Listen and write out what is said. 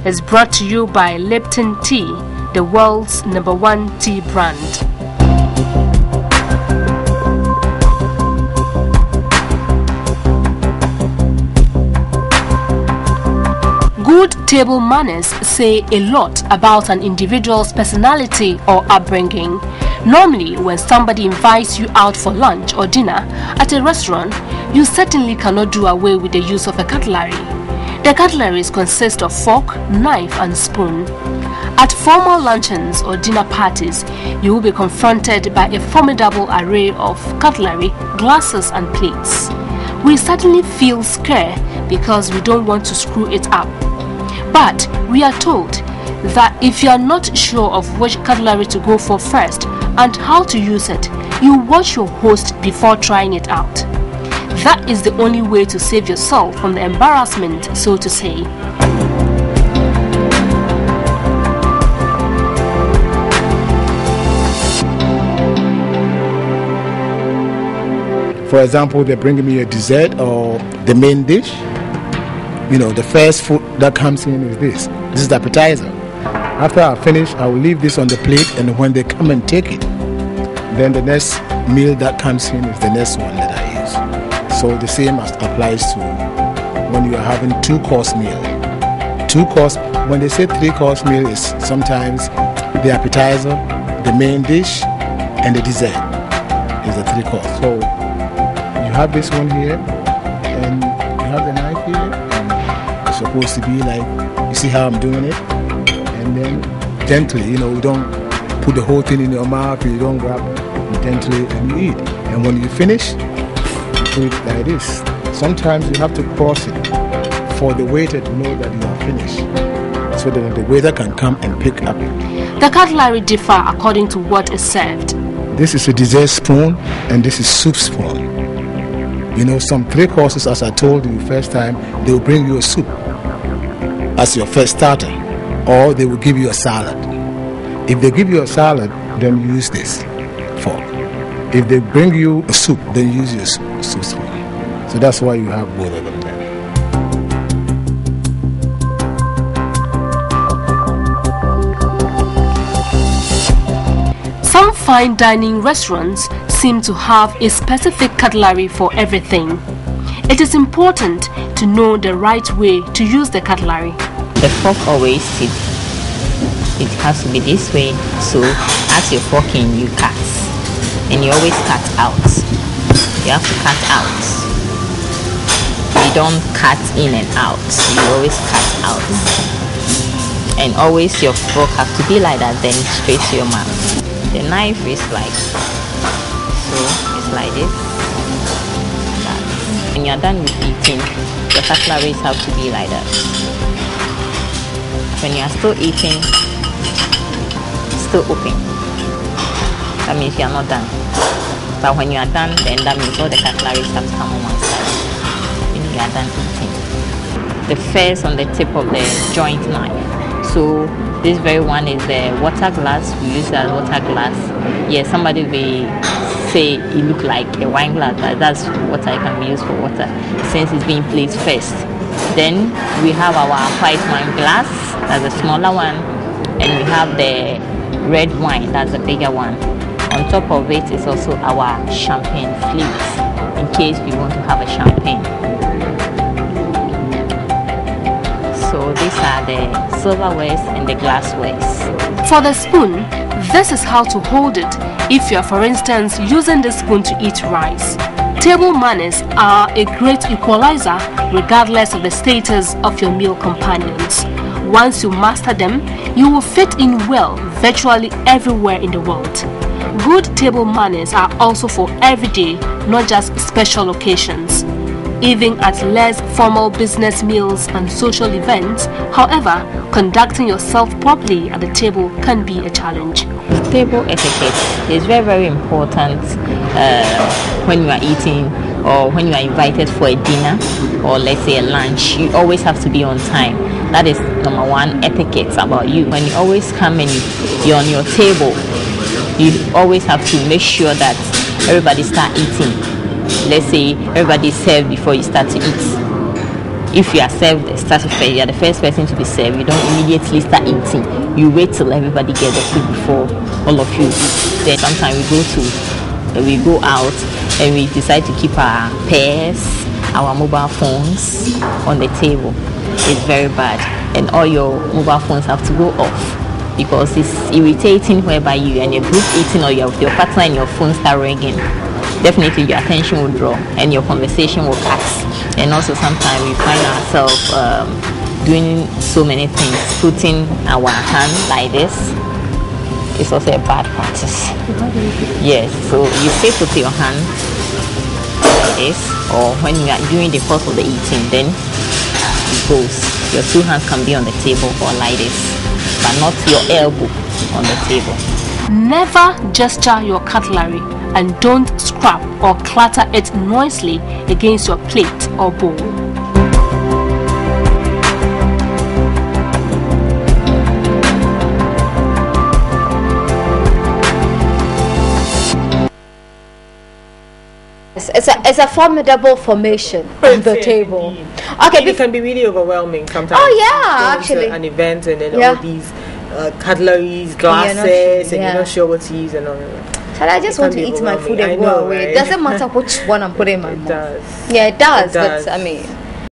is brought to you by Lipton Tea, the world's #1 tea brand. Good table manners say a lot about an individual's personality or upbringing. Normally, when somebody invites you out for lunch or dinner at a restaurant, you certainly cannot do away with the use of a cutlery. The cutleries consist of fork, knife, and spoon. At formal luncheons or dinner parties, you will be confronted by a formidable array of cutlery, glasses, and plates. We certainly feel scared because we don't want to screw it up. But we are told that if you are not sure of which cutlery to go for first and how to use it, you watch your host before trying it out. That is the only way to save yourself from the embarrassment, so to say. For example, they're bringing me a dessert or the main dish. You know, the first food that comes in is this. This is the appetizer. After I finish, I will leave this on the plate, and when they come and take it, then the next meal that comes in is the next one that I use. So the same applies to when you are having 2-course meal. 2-course, when they say 3-course meal, is sometimes the appetizer, the main dish, and the dessert is the 3-course. So you have this one here, and you have the knife here, and it's supposed to be like, you see how I'm doing it? And then gently, you know, you don't put the whole thing in your mouth, you don't grab gently and you eat. And when you finish, you put it like this. Sometimes you have to cross it for the waiter to know that you are finished, so that the waiter can come and pick up. The cutlery differ according to what is served. This is a dessert spoon, and this is soup spoon. You know, some 3 courses, as I told you first time, they will bring you a soup as your first starter, or they will give you a salad. If they give you a salad, then use this fork. If they bring you a soup, then use your soup spoon. So that's why you have both of them there. Some fine dining restaurants seem to have a specific cutlery for everything. It is important to know the right way to use the cutlery. The fork always it has to be this way, so as you're forking, you cut, and you always cut out. You have to cut out. You don't cut in and out, you always cut out. And always your fork have to be like that, then straight to your mouth. The knife is like so, it's like this. When you're done with eating, your cutleries have to be like that. When you are still eating, still open, that means you are not done. But when you are done, then that means all the cutleries have to come on one side. When you are done eating, the first on the tip of the joint knife. So this very one is the water glass. We use it as water glass. Yeah, somebody will say it look like a wine glass, but that's water. It can be used for water since it's being placed first. Then we have our white wine glass, that's the smaller one, and we have the red wine, that's the bigger one. On top of it is also our champagne flute, in case we want to have a champagne. So these are the silverwares and the glasswares. For the spoon, this is how to hold it if you are, for instance, using the spoon to eat rice. Table manners are a great equalizer regardless of the status of your meal companions. Once you master them, you will fit in well virtually everywhere in the world. Good table manners are also for everyday, not just special occasions. Even at less formal business meals and social events, however, conducting yourself properly at the table can be a challenge. Table etiquette is very, very important when you are eating or when you are invited for a dinner or let's say a lunch. You always have to be on time. That is number one etiquette about you. When you always come and you're on your table, you always have to make sure that everybody start eating. Let's say everybody is served before you start to eat. if you are served, you are the first person to be served, you don't immediately start eating. You wait till everybody get the food before all of you eat. Then sometimes we go out and we decide to keep our pairs, our mobile phones on the table. It's very bad, and all your mobile phones have to go off because it's irritating whereby you and your group eating or your partner and your phone start ringing. Definitely your attention will draw and your conversation will cut. And also sometimes we find ourselves doing so many things, putting our hand like this. It's also a bad practice. Yes, so you sit with your hand like this, or when you are doing the course of the eating, then it goes. Your two hands can be on the table or like this, but not your elbow on the table. Never gesture your cutlery and don't scrap or clatter it noisily against your plate or bowl. It's a formidable formation on the table. Okay, it can be really overwhelming sometimes. Oh yeah, actually, an event and then all these cutleries, glasses, and you're not sure what to use and all that. I just want to eat my food and go away. It doesn't matter which one I'm putting in my mouth. It does. Yeah, it does. But I mean,